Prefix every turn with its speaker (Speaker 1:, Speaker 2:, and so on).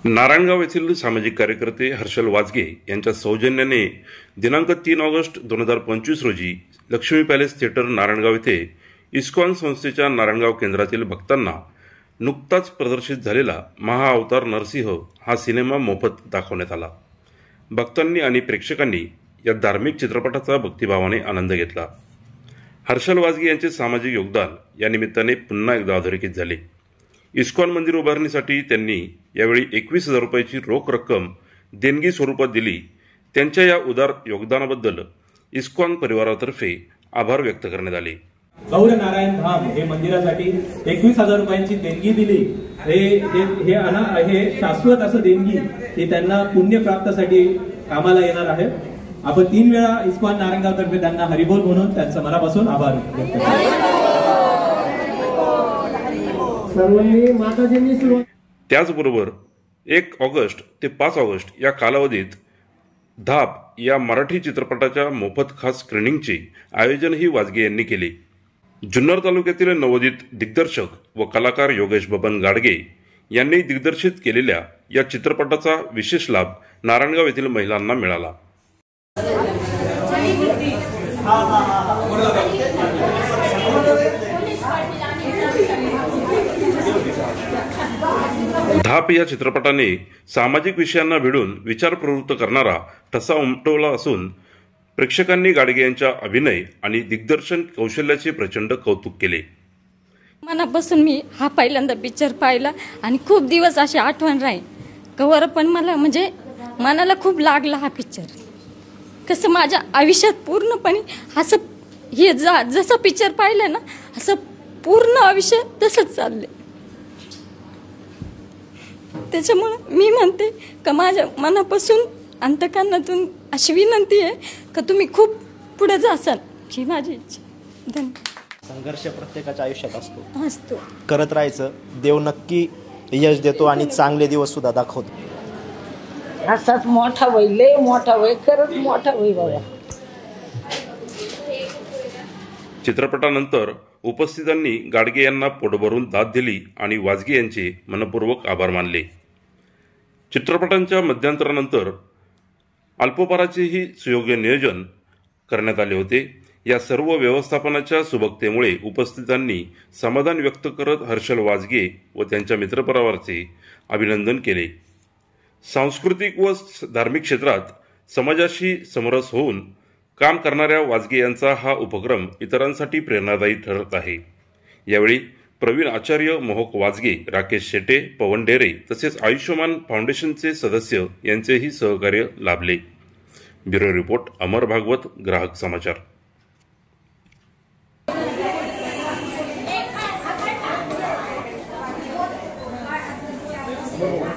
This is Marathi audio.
Speaker 1: नारायणगाव येथील सामाजिक कार्यकर्ते हर्षल वाजगे यांच्या सौजन्याने दिनांक 3 ऑगस्ट 2025 रोजी लक्ष्मी पॅलेस थिएटर नारायणगाव येथे इस्कॉन संस्थेच्या नारायणगाव केंद्रातील भक्तांना नुकताच प्रदर्शित झालेला महाअवतार नरसिंह हा सिनेमा मोफत दाखवण्यात आला। भक्तांनी आणि प्रेक्षकांनी या धार्मिक चित्रपटाचा भक्तिभावाने आनंद घेतला। हर्षल वाजगे यांचे सामाजिक योगदान या निमित्ताने पुन्हा एकदा अधोरेखित झाले। इस्कॉन मंदिर उभारणीसाठी त्यांनी यावेळी 21,000 रुपयाची रोख रक्कम देणगी स्वरूपात दिली। त्यांच्या या उदार योगदानाबद्दल इस्कॉन परिवारातर्फे आभार व्यक्त करण्यात आले।
Speaker 2: गौर नारायण धाम हे मंदिरासाठी 21,000 रुपयांची देणगी दिली। हे शाश्वत असं देणगी हे त्यांना पुण्य प्राप्तीसाठी कामाला येणार आहे। आपण 3 वेळा इस्कॉन नारायणगाव तर्फे त्यांना हरिबोल म्हणून त्यांचा मनापासून आभार व्यक्त करतो।
Speaker 1: त्याचबरोबर 1 ऑगस्ट ते 5 ऑगस्ट या कालावधीत धाप या मराठी चित्रपटाच्या मोफत खास स्क्रीनिंगचे आयोजनही वाजगे यांनी केले। जुन्नर तालुक्यातील नवोदित दिग्दर्शक व कलाकार योगेश बबन गाडगे यांनी दिग्दर्शित केलेल्या या चित्रपटाचा विशेष लाभ नारायणगाव येथील महिलांना मिळाला। धाप या चित्रपटाने सामाजिक विषयांना भिडून विचार प्रवृत्त करणारा ठसा उमटवला असून प्रेक्षकांनी गाडगे यांच्या अभिनय आणि दिग्दर्शन कौशल्याचे प्रचंड कौतुक केले।
Speaker 3: मनापासून मी हा पहिल्यांदा पिक्चर पाहिला आणि खूप दिवस अशी आठवण राहील कवर, पण मला म्हणजे मनाला खूप लागला हा पिक्चर। कसं माझ्या आयुष्यात पूर्णपणे असं हे जसं पिक्चर पाहिलं ना असं पूर्ण आयुष्य तसंच चाललंय। त्याच्यामुळे मी म्हणते का माझ्या मनापासून अंतःकरणातून अशी विनंती आहे का तुम्ही खूप पुढे जासाल ही माझी इच्छा। धन्यवाद।
Speaker 4: संघर्ष प्रत्येकाच्या आयुष्यात
Speaker 3: असतो,
Speaker 4: करत राहायचं। देव नक्की यश देतो आणि चांगले दिवस सुद्धा दाखवतो।
Speaker 5: असाच मोठा होईल, लय मोठा होईल, खरंच मोठा होईल बाबा।
Speaker 1: चित्रपटानंतर उपस्थितांनी गाडगे यांना पोटभरून दाद दिली आणि वाजगे यांचे मनपूर्वक आभार मानले। चित्रपटांच्या मध्यंतरानंतर अल्पोपहाराचेही सुयोग्य नियोजन करण्यात आले होते। या सर्व व्यवस्थापनाच्या सुबकतेमुळे उपस्थितांनी समाधान व्यक्त करत हर्षल वाजगे व त्यांच्या मित्रपरिवाराचे अभिनंदन केले। सांस्कृतिक व धार्मिक क्षेत्रात समाजाशी समरस होऊन काम करणाऱ्या वाजगे यांचा हा उपक्रम इतरांसाठी प्रेरणादायी ठरत आहे। यावेळी प्रवीण आचार्य, मोहक वाजगे, राकेश शेटे, पवन डेरे तसेच आयुष्यमान फाउंडेशनचे सदस्य यांचेही सहकार्य लाभले। ब्युरो रिपोर्ट, अमर भागवत, ग्राहक समाचार।